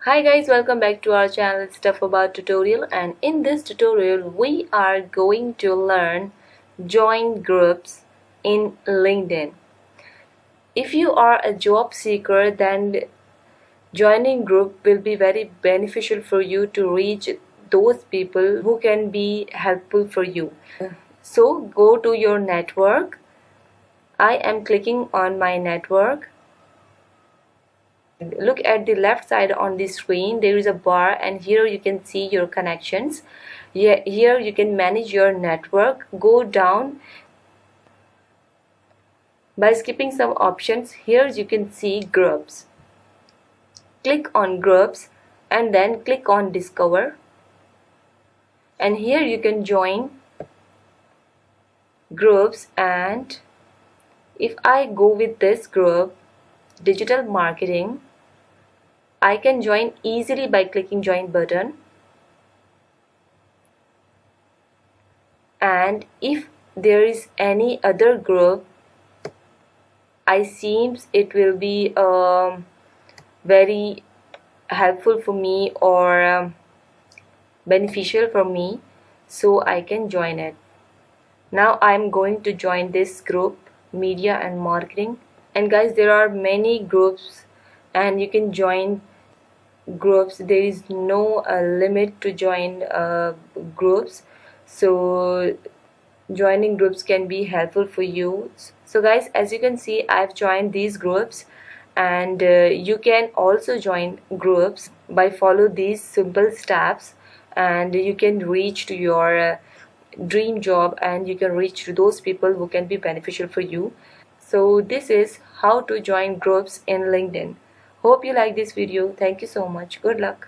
Hi guys, welcome back to our channel Stuff About Tutorial, and in this tutorial we are going to learn join groups in LinkedIn. If you are a job seeker, then joining group will be very beneficial for you to reach those people who can be helpful for you. So go to your network. I am clicking on my network. Look at the left side on the screen, there is a bar, and here you can see your connections. Here you can manage your network. Go down by skipping some options. Here you can see groups. Click on groups and then click on discover, and here you can join groups. And if I go with this group, digital marketing, I can join easily by clicking join button. And if there is any other group, I seems it will be very helpful for me or beneficial for me, so I can join it. Now I'm going to join this group, media and marketing. And guys, there are many groups and you can join groups. There is no limit to join groups, so joining groups can be helpful for you. So guys, as you can see, I've joined these groups, and you can also join groups by follow these simple steps, and you can reach to your dream job, and you can reach to those people who can be beneficial for you. So this is how to join groups in LinkedIn. Hope you like this video. Thank you so much. Good luck.